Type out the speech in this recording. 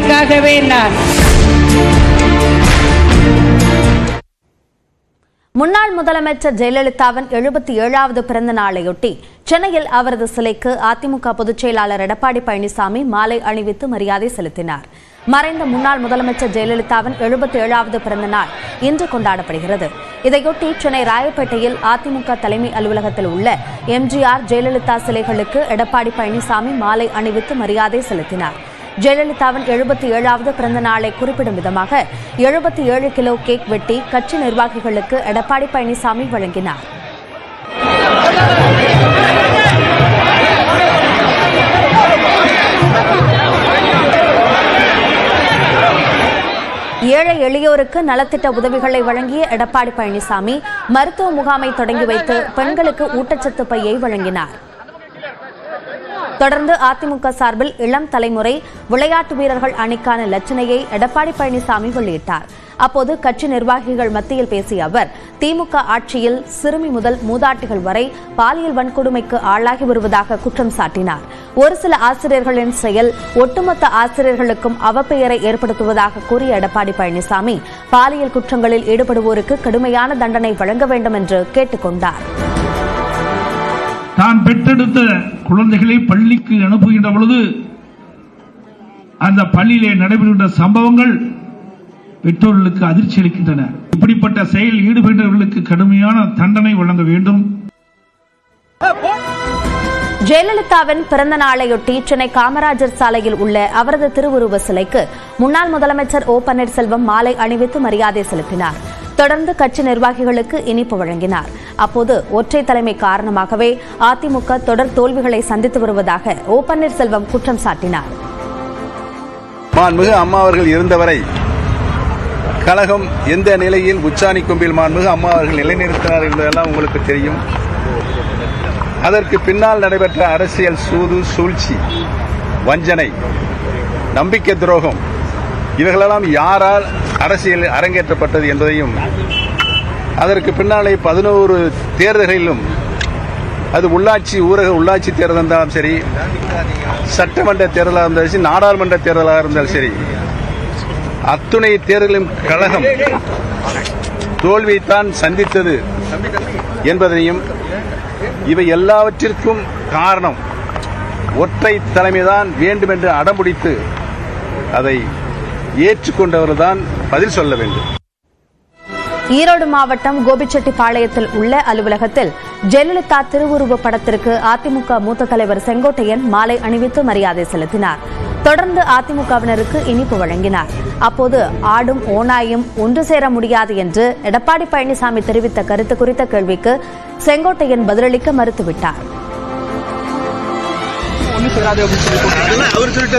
அதற்காகவே நான் முன்னாள் முதலமைச்சர் ஜெயலலிதாவின் 77வது பிறந்த நாளையொட்டி சென்னையில் அவரது சிலைக்கு அதிமுக பொதுச் செயலாளர் எடப்பாடி பழனிசாமி மாலை அணிவித்து மரியாதை செலுத்தினார். மறைந்த முன்னாள் முதலமைச்சர் ஜெயலலிதாவின் 77வது பிறந்த நாள் இன்று கொண்டாடப்படுகிறது. இதையொட்டி சென்னை ராயப்பேட்டையில் அதிமுக தலைமை அலுவலகத்தில் உள்ள எம்ஜிஆர் ஜெயலலிதா சிலைகளுக்கு எடப்பாடி பழனிசாமி மாலை அணிவித்து மரியாதை செலுத்தினார். ஜெயலலிதாவின் 77வது பிறந்த நாளை குறிப்பிடும் விதமாக 77 கிலோ கேக் வெட்டி கட்சி நிர்வாகிகளுக்கு எடப்பாடி பழனிசாமி வழங்கினார். ஏழை எளியோருக்கு நலத்திட்ட உதவிகளை வழங்கிய எடப்பாடி பழனிசாமி மருத்துவ முகாமை தொடங்கி வைத்து பெண்களுக்கு ஊட்டச்சத்து பையை வழங்கினார். தொடர்ந்து அதிமுக சார்பில் இளம் தலைமுறை விளையாட்டு வீரர்கள் அணிக்கான இலச்சினையை எடப்பாடி பழனிசாமி வெளியிட்டார். அப்போது கட்சி நிர்வாகிகள் மத்தியில் பேசிய அவர், திமுக ஆட்சியில் சிறுமி முதல் மூதாட்டிகள் வரை பாலியல் வன்கொடுமைக்கு ஆளாகி வருவதாக குற்றம் சாட்டினார். ஒரு சில ஆசிரியர்களின் செயல் ஒட்டுமொத்த ஆசிரியர்களுக்கும் அவப்பெயரை ஏற்படுத்துவதாக கூறிய எடப்பாடி பழனிசாமி பாலியல் குற்றங்களில் ஈடுபடுவோருக்கு கடுமையான தண்டனை வழங்க வேண்டும் என்று கேட்டுக் கொண்டார். தான் பெற்றெடுத்த குழந்தைகளை பள்ளிக்கு அனுப்புகின்ற பொழுது அந்த பள்ளியிலே நடைபெறுகின்ற சம்பவங்கள் பெற்றோர்களுக்கு அதிர்ச்சி அளிக்கின்றன. இப்படிப்பட்ட செயலில் ஈடுபட்டவர்களுக்கு கடுமையான தண்டனை வழங்க வேண்டும். ஜெயலலிதாவின் பிறந்த நாளையொட்டி சென்னை காமராஜர் சாலையில் உள்ள அவரது திருவுருவ சிலைக்கு முன்னாள் முதலமைச்சர் ஓ பன்னீர்செல்வம் மாலை அணிவித்து மரியாதை செலுத்தினார். தொடர்ந்து கட்சி நிர்வாகிகளுக்கு இனிப்பு வழங்கினார். அப்போது ஒற்றை தலைமை காரணமாகவே அதிமுக தொடர் தோல்விகளை சந்தித்து வருவதாக ஓ பன்னீர்செல்வம் குற்றம் சாட்டினார். மாண்புமிகு அம்மா அவர்கள் இருந்தவரை கழகம் எந்த நிலையில் உச்சாணி கொம்பில் மாண்புமிகு அம்மா அவர்கள் நிலைநிறுத்தினார் என்பதெல்லாம் உங்களுக்கு தெரியும். அதற்கு பின்னால் நடைபெற்ற அரசியல் சூது, சூழ்ச்சி, வஞ்சனை, நம்பிக்கை துரோகம் இவைகளெல்லாம் யாரால் அரசியல் அரங்கேற்றப்பட்டது என்பதையும், அதற்கு பின்னாலே 11 தேர்தல்களிலும் அது உள்ளாட்சி ஊரக உள்ளாட்சி தேர்தல் இருந்தாலும் சரி, சட்டமன்ற தேர்தலாக இருந்தாலும் சரி, நாடாளுமன்ற தேர்தலாக இருந்தாலும் சரி, அத்துணை தேர்தலும் கழகம் தோல்வியைத்தான் சந்தித்தது என்பதையும், இவை எல்லாவற்றிற்கும் காரணம் ஒற்றை தலைமைதான் வேண்டும் என்று அடம்பிடித்து அதை ஏற்றுக்கொண்டவர்தான் பதில் சொல்ல வேண்டும். ஈரோடு மாவட்டம் கோபிச்செட்டிப்பாளையத்தில் உள்ள அலுவலகத்தில் ஜெயலலிதா திருவுருவ படத்திற்கு அதிமுக மூத்த தலைவர் செங்கோட்டையன் மாலை அணிவித்து மரியாதை செலுத்தினார். தொடர்ந்து அதிமுகவினருக்கு இனிப்பு வழங்கினார். அப்போது ஆடும் ஓநாயும் ஒன்று சேர முடியாது என்று எடப்பாடி பழனிசாமி தெரிவித்த கருத்து குறித்த கேள்விக்கு செங்கோட்டையன் பதிலளிக்க மறுத்துவிட்டார். அவர் சொல்லிட்டு